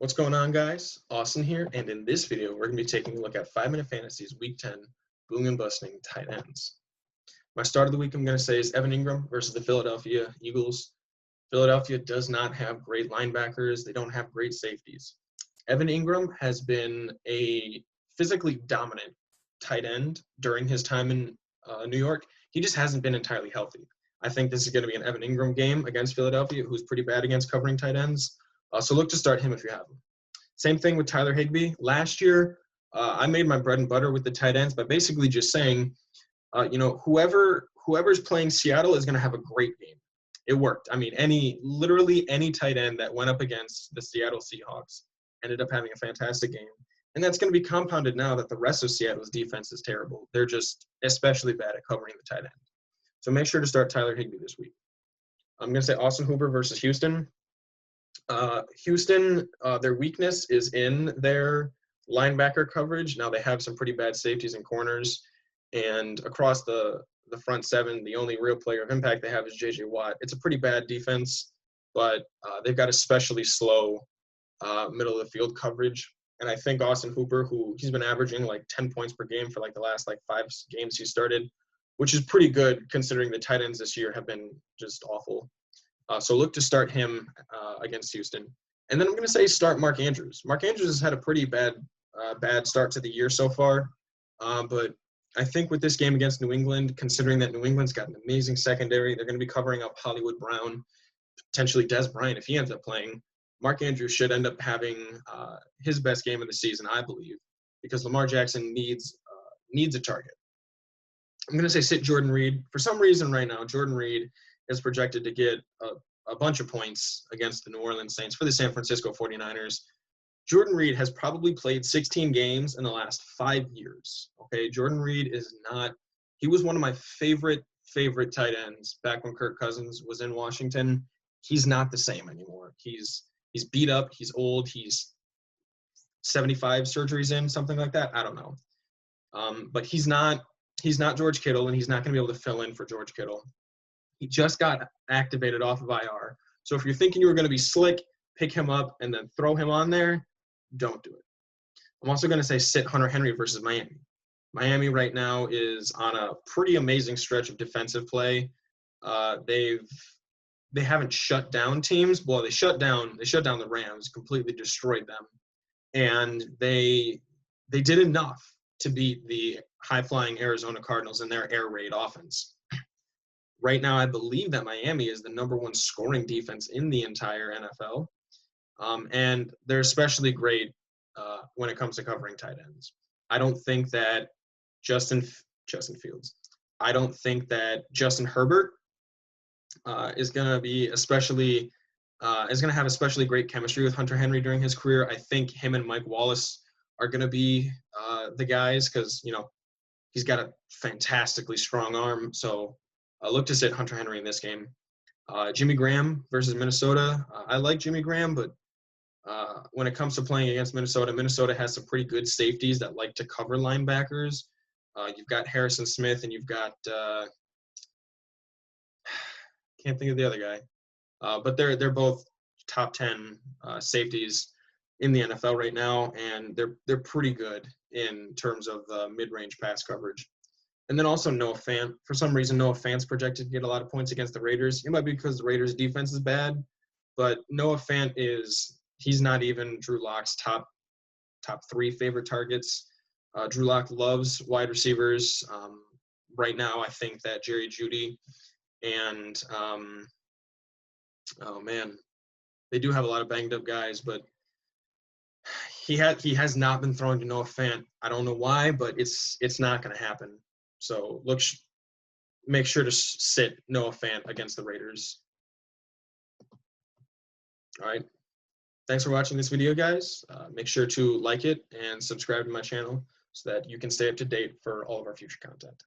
What's going on, guys? Austin here, and in this video, we're going to be taking a look at 5-Minute Fantasy's Week 10 boom and busting tight ends. My start of the week, I'm going to say, is Evan Engram versus the Philadelphia Eagles. Philadelphia does not have great linebackers. They don't have great safeties. Evan Engram has been a physically dominant tight end during his time in New York. He just hasn't been entirely healthy. I think this is going to be an Evan Engram game against Philadelphia, who's pretty bad against covering tight ends. So look to start him if you have him. Same thing with Tyler Higbee. Last year, I made my bread and butter with the tight ends by basically just saying, whoever's playing Seattle is going to have a great game. It worked. I mean, literally any tight end that went up against the Seattle Seahawks ended up having a fantastic game. And that's going to be compounded now that the rest of Seattle's defense is terrible. They're just especially bad at covering the tight end. So make sure to start Tyler Higbee this week. I'm going to say Austin Hooper versus Houston. Houston, their weakness is in their linebacker coverage. Now they have some pretty bad safeties and corners, and across the front seven, the only real player of impact they have is J.J. Watt. It's a pretty bad defense, but they've got especially slow middle of the field coverage. And I think Austin Hooper, he's been averaging like 10 points per game for like the last 5 games he started, which is pretty good considering the tight ends this year have been just awful. So look to start him against Houston. And then I'm going to say start Mark Andrews. Mark Andrews has had a pretty bad start to the year so far. But I think with this game against New England, considering that New England's got an amazing secondary, they're going to be covering up Hollywood Brown, potentially Dez Bryant if he ends up playing. Mark Andrews should end up having his best game of the season, I believe, because Lamar Jackson needs a target. I'm going to say sit Jordan Reed. For some reason right now, Jordan Reed is projected to get a bunch of points against the New Orleans Saints for the San Francisco 49ers. Jordan Reed has probably played 16 games in the last 5 years. Okay, Jordan Reed he was one of my favorite tight ends back when Kirk Cousins was in Washington. He's not the same anymore. He's beat up, he's old, he's 75 surgeries in, something like that. I don't know. But he's not George Kittle, and he's not going to be able to fill in for George Kittle. He just got activated off of IR. So if you're thinking you were going to be slick, pick him up and then throw him on there, don't do it. I'm also going to say sit Hunter Henry versus Miami. Miami right now is on a pretty amazing stretch of defensive play. They haven't shut down teams. Well, they shut down the Rams, completely destroyed them. And they did enough to beat the high-flying Arizona Cardinals in their air raid offense. Right now, I believe that Miami is the #1 scoring defense in the entire NFL. And they're especially great when it comes to covering tight ends. I don't think that Justin Fields. I don't think that Justin Herbert is going to have especially great chemistry with Hunter Henry during his career. I think him and Mike Wallace are going to be the guys because, he's got a fantastically strong arm. So look to sit Hunter Henry in this game. Jimmy Graham versus Minnesota. I like Jimmy Graham, but when it comes to playing against Minnesota has some pretty good safeties that like to cover linebackers. You've got Harrison Smith, and you've got can't think of the other guy. But they're both top 10 safeties in the NFL right now, and they're pretty good in terms of mid-range pass coverage. And then also Noah Fant. For some reason, Noah Fant's projected to get a lot of points against the Raiders. It might be because the Raiders' defense is bad, but Noah Fant he's not even Drew Lock's top 3 favorite targets. Drew Lock loves wide receivers. Right now, I think that Jerry Jeudy and they do have a lot of banged up guys, but he has not been throwing to Noah Fant. I don't know why, but it's not going to happen. So make sure to sit Noah Fant against the Raiders. All right. Thanks for watching this video, guys. Make sure to like it and subscribe to my channel so that you can stay up to date for all of our future content.